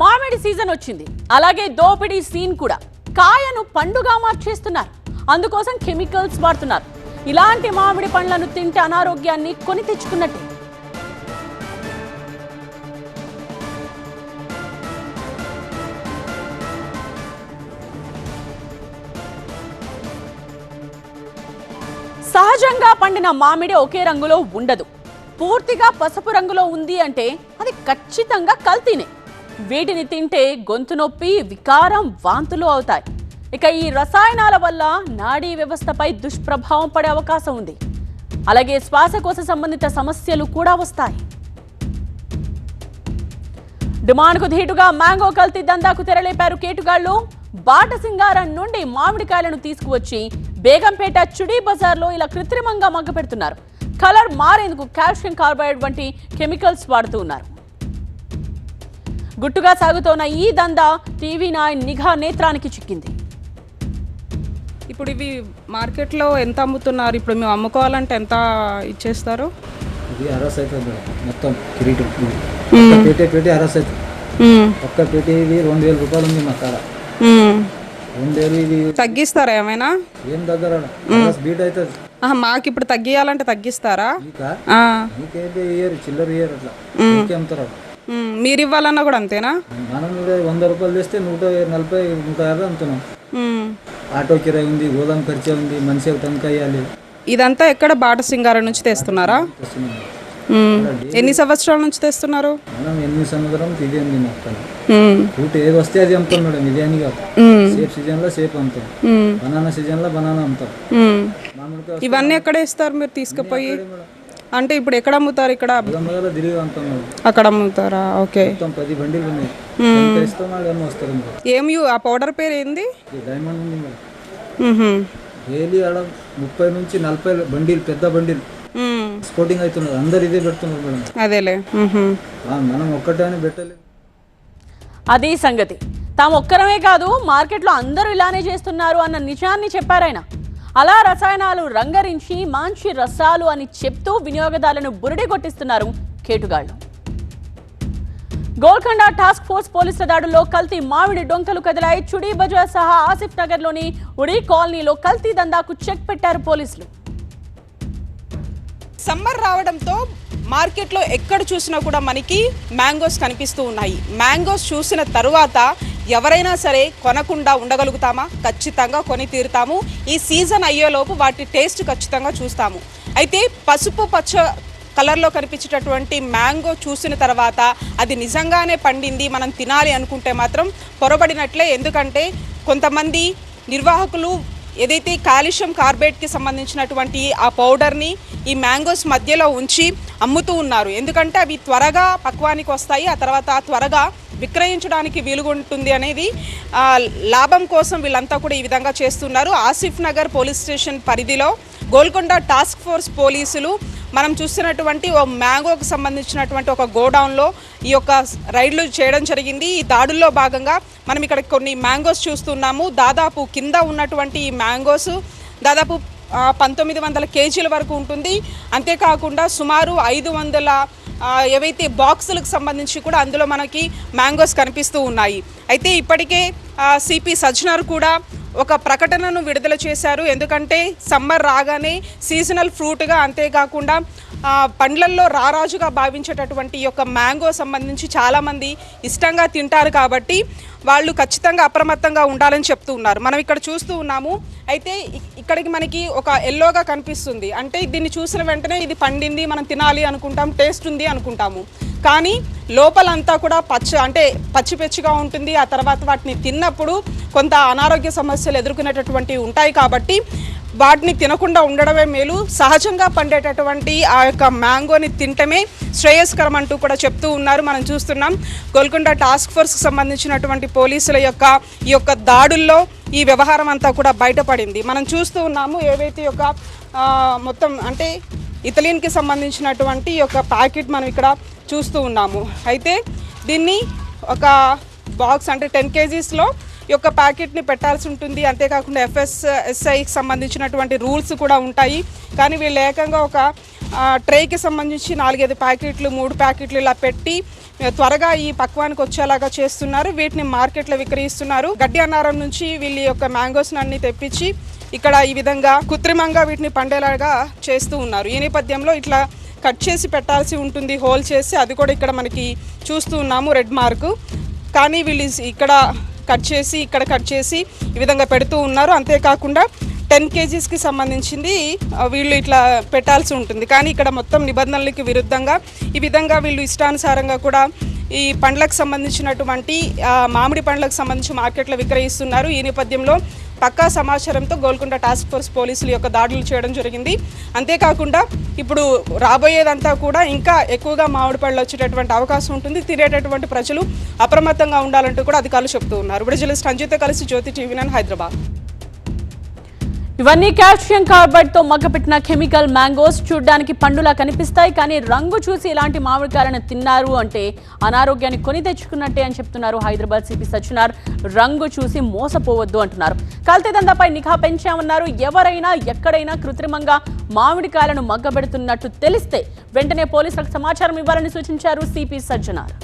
మామిడి సీజన్ వచ్చింది. అలాగే దోపిడీ సీన్ కూడా. కాయను పండుగా మార్చేస్తున్నారు. అందుకోసం కెమికల్స్ వాడుతున్నారు. ఇలాంటి మామిడి పండ్లను తింటే అనారోగ్యాన్ని కొని తెచ్చుకున్నట్టే. సహజంగా పండిన మామిడి ఒకే రంగులో ఉండదు. పూర్తిగా పసుపు రంగులో ఉంది అంటే అది ఖచ్చితంగా కల్తీనే. వీటిని తింటే గొంతు నొప్పి, వికారం, వాంతులు అవుతాయి. ఇక ఈ రసాయనాల వల్ల నాడీ వ్యవస్థపై దుష్ప్రభావం పడే అవకాశం ఉంది. అలాగే శ్వాసకోశ సంబంధిత సమస్యలు కూడా వస్తాయి. డిమాండ్కు ధీటుగా మ్యాంగో కల్తీ దందాకు తెరలేపారు కేటుగాళ్లు. బాటసింగారం నుండి మామిడికాయలను తీసుకువచ్చి బేగంపేట చుడీ బజార్లో ఇలా కృత్రిమంగా మగ్గపెడుతున్నారు. కలర్ మారేందుకు కాల్షియం కార్బైడ్ వంటి కెమికల్స్ వాడుతూ ఉన్నారు. గుట్టుగా సాగుతోన్న ఈ దందా TV9 నిఘా నేత్రానికి చిక్కింది. ఇప్పుడు ఇవి మార్కెట్లో ఎంత అమ్ముతున్నారు? ఇప్పుడు మేము అమ్ముకోవాలంటే ఎంత ఇచ్చేస్తారు? ఇది అరస్ అవుతుంది మొత్తం కిరీటం పెట్టి అరస్ అవుతుంది. ఒక్క పెట్టి ఇది 2000 రూపాయలు ఉంది మా కాడ. 2000 ఇది తగ్గిస్తారా ఏమైనా? ఏం దగ్గర బీట్ అవుతుంది. మాకు ఇప్పుడు తగ్గియాలంటే తగ్గిస్తారా? మీకైతే ఇయ్యరు, చిల్లర ఇయ్యరు, అట్లా అమ్ముతారు. మీరు ఇవ్వాలన్నా కూడా అంతేనా? మనం 100 రూపాయలు తెస్తే 140, 150 అమ్ముతున్నాం. ఆటో కిరాయి ఉంది, గోదాం ఖర్చు ఉంది, మనిషికి తనఖా ఇవ్వాలి. ఇదంతా ఎక్కడ బాటసింగారం నుంచి తెస్తున్నారా? ఎన్ని సంవత్సరాల నుంచి తెస్తున్నారు? మనం 8 సంవత్సరం ఇది ఉంది మొత్తం. ఫ్రూట్ ఏది వస్తే అది అమ్ముతాం మేడం. ఇది అని కాదు, సేఫ్ సీజన్ లో సేఫ్ అమ్ముతాం, బనానా సీజన్ లో బనానా అమ్ముతాం. ఇవన్నీ ఎక్కడ ఇస్తారు మీరు తీసుకుపోయి? అంటే ఇప్పుడు ఎక్కడ అమ్ముతారు? ఇక్కడ అక్కడ అమ్ముతారా? ఓకే. 10 బండిలు ఉన్నాయి. ఏమి ఆ పౌడర్ పేరు ఏంది? డైమండ్ ఉంది మేడం. డైలీ ఆడ 30 నుంచి 40 బండిలు, పెద్ద బండిలు స్పోర్టింగ్ అవుతున్నారు. అందరు ఇదే పెడుతున్నారు మేడం. అదేలే, మనం ఒక్కటే అని పెట్టలేదు. అది సంగతి. తాము ఒక్కరమే కాదు, మార్కెట్లో అందరూ ఇలానే చేస్తున్నారు అన్న నిజాన్ని చెప్పారాయన. అలా రసాయనాలు రంగరించి మంచి రసాలు అని చెప్తూ వినియోగదారులను బురిడి కొట్టిస్తున్నారు కేటుగాళ్లు. గోల్కొండ టాస్క్ ఫోర్స్ పోలీసుల దాడుల్లో కల్తీ మామిడి డొంకలు కదిలాయి. చుడీ బజార్ సహా ఆసిఫ్ నగర్ లోని ఉడి కాలనీలో కల్తీ దందాకు చెక్ పెట్టారు పోలీసులు. సమ్మర్ రావడంతో మార్కెట్లో ఎక్కడ చూసినా కూడా మనకి మ్యాంగోస్ కనిపిస్తూ ఉన్నాయి. మ్యాంగోస్ చూసిన తరువాత ఎవరైనా సరే కొనకుండా ఉండగలుగుతామా? ఖచ్చితంగా కొని తీరుతాము. ఈ సీజన్ అయ్యేలోపు వాటి టేస్ట్ ఖచ్చితంగా చూస్తాము. అయితే పసుపు పచ్చ కలర్లో కనిపించేటటువంటి మ్యాంగో చూసిన తర్వాత అది నిజంగానే పండింది, మనం తినాలి అనుకుంటే మాత్రం పొరబడినట్లే. ఎందుకంటే కొంతమంది నిర్వాహకులు ఏదైతే కాల్షియం కార్బైడ్కి సంబంధించినటువంటి ఆ పౌడర్ని ఈ మ్యాంగోస్ మధ్యలో ఉంచి అమ్ముతూ ఉన్నారు. ఎందుకంటే అవి త్వరగా పక్వానికి వస్తాయి, ఆ తర్వాత త్వరగా విక్రయించడానికి వీలుగుంటుంది అనేది లాభం కోసం వీళ్ళంతా కూడా ఈ విధంగా చేస్తున్నారు. ఆసిఫ్ నగర్ పోలీస్ స్టేషన్ పరిధిలో గోల్కొండ టాస్క్ ఫోర్స్ పోలీసులు మనం చూస్తున్నటువంటి ఓ మ్యాంగోకి సంబంధించినటువంటి ఒక గోడౌన్లో ఈ యొక్క రైడ్లు చేయడం జరిగింది. ఈ దాడుల్లో భాగంగా మనం ఇక్కడ కొన్ని మ్యాంగోస్ చూస్తున్నాము. దాదాపు కింద ఉన్నటువంటి ఈ మ్యాంగోస్ దాదాపు 1900 కేజీల వరకు ఉంటుంది. అంతేకాకుండా సుమారు 500 ఏవైతే బాక్సులకు సంబంధించి కూడా అందులో మనకి మ్యాంగోస్ కనిపిస్తూ ఉన్నాయి. అయితే ఇప్పటికే సిపి సజ్జనర్ కూడా ఒక ప్రకటనను విడుదల చేశారు. ఎందుకంటే సమ్మర్ రాగానే సీజనల్ ఫ్రూట్గా, అంతేకాకుండా పండ్లల్లో రారాజుగా భావించేటటువంటి ఈ యొక్క మ్యాంగో సంబంధించి చాలామంది ఇష్టంగా తింటారు. కాబట్టి వాళ్ళు ఖచ్చితంగా అప్రమత్తంగా ఉండాలని చెప్తూ ఉన్నారు. మనం ఇక్కడ చూస్తూ ఉన్నాము. అయితే ఇక్కడికి మనకి ఒక ఎల్లోగా కనిపిస్తుంది. అంటే దీన్ని చూసిన వెంటనే ఇది పండింది, మనం తినాలి అనుకుంటాం, టేస్ట్ ఉంది అనుకుంటాము. కానీ లోపలంతా కూడా పచ్చి పెచ్చిగా ఉంటుంది. ఆ తర్వాత వాటిని తిన్నప్పుడు కొంత అనారోగ్య సమస్యలు ఎదుర్కొనేటటువంటివి ఉంటాయి. కాబట్టి వాటిని తినకుండా ఉండడమే మేలు. సహజంగా పండేటటువంటి ఆ యొక్క మ్యాంగోని తింటమే శ్రేయస్కరం అంటూ కూడా చెప్తూ ఉన్నారు. మనం చూస్తున్నాం గోల్కొండ టాస్క్ ఫోర్స్కి సంబంధించినటువంటి పోలీసుల ఈ యొక్క దాడుల్లో ఈ వ్యవహారం అంతా కూడా బయటపడింది. మనం చూస్తూ ఉన్నాము ఏవైతే ఒక మొత్తం అంటే ఇథిలిన్కి సంబంధించినటువంటి ఈ యొక్క ప్యాకెట్ మనం ఇక్కడ చూస్తూ ఉన్నాము. అయితే దీన్ని ఒక బాక్స్ అంటే 10 కేజీస్లో ఈ యొక్క ప్యాకెట్ని పెట్టాల్సి ఉంటుంది. అంతేకాకుండా FSSAIకి సంబంధించినటువంటి రూల్స్ కూడా ఉంటాయి. కానీ వీళ్ళు ఏకంగా ఒక ట్రేకి సంబంధించి 4-5 ప్యాకెట్లు 3 ప్యాకెట్లు ఇలా పెట్టి త్వరగా ఈ పక్వానికి వచ్చేలాగా చేస్తున్నారు. వీటిని మార్కెట్లో విక్రయిస్తున్నారు. గడ్డి అన్నారం నుంచి వీళ్ళ యొక్క మ్యాంగోస్ అన్ని తెప్పించి ఇక్కడ ఈ విధంగా కృత్రిమంగా వీటిని పండేలాగా చేస్తూ ఉన్నారు. ఈ నేపథ్యంలో ఇట్లా కట్ చేసి పెట్టాల్సి ఉంటుంది, హోల్ చేసి. అది కూడా ఇక్కడ మనకి చూస్తూ ఉన్నాము రెడ్ మార్కు. కానీ వీళ్ళు ఇక్కడ కట్ చేసి ఈ విధంగా పెడుతూ ఉన్నారు. అంతేకాకుండా 10 kgsకి సంబంధించింది వీళ్ళు ఇట్లా పెట్టాల్సి ఉంటుంది. కానీ ఇక్కడ మొత్తం నిబంధనలకి విరుద్ధంగా ఈ విధంగా వీళ్ళు ఇష్టానుసారంగా కూడా ఈ పండ్లకు సంబంధించినటువంటి మామిడి పండ్లకు సంబంధించి మార్కెట్లో విక్రయిస్తున్నారు. ఈ నేపథ్యంలో పక్కా సమాచారంతో గోల్కొండ టాస్క్ ఫోర్స్ పోలీసులు యొక్క దాడులు చేయడం జరిగింది. అంతేకాకుండా ఇప్పుడు రాబోయేదంతా కూడా ఇంకా ఎక్కువగా మామిడి పళ్ళు వచ్చేటటువంటి అవకాశం ఉంటుంది. తినేటటువంటి ప్రజలు అప్రమత్తంగా ఉండాలంటూ కూడా అధికారులు చెప్తూ ఉన్నారు. ఇప్పుడు జర్నలిస్ట్ అంజిత్తో కలిసి జ్యోతి TV9 హైదరాబాద్. ఇవన్నీ కాల్షియం కార్బైడ్ తో మగ్గపెట్టిన కెమికల్ మ్యాంగోస్. చూడ్డానికి పండులా కనిపిస్తాయి, కానీ రంగు చూసి ఇలాంటి మామిడికాయలను తిన్నారు అంటే అనారోగ్యాన్ని కొని తెచ్చుకున్నట్టే అని చెప్తున్నారు హైదరాబాద్ సిపి సజ్జనార్. రంగు చూసి మోసపోవద్దు అంటున్నారు. కల్తీ దందాపై నిఘా పెంచామన్నారు. ఎవరైనా ఎక్కడైనా కృత్రిమంగా మామిడికాయలను మగ్గబెడుతున్నట్టు తెలిస్తే వెంటనే పోలీసులకు సమాచారం ఇవ్వాలని సూచించారు సిపి సజ్జనార్.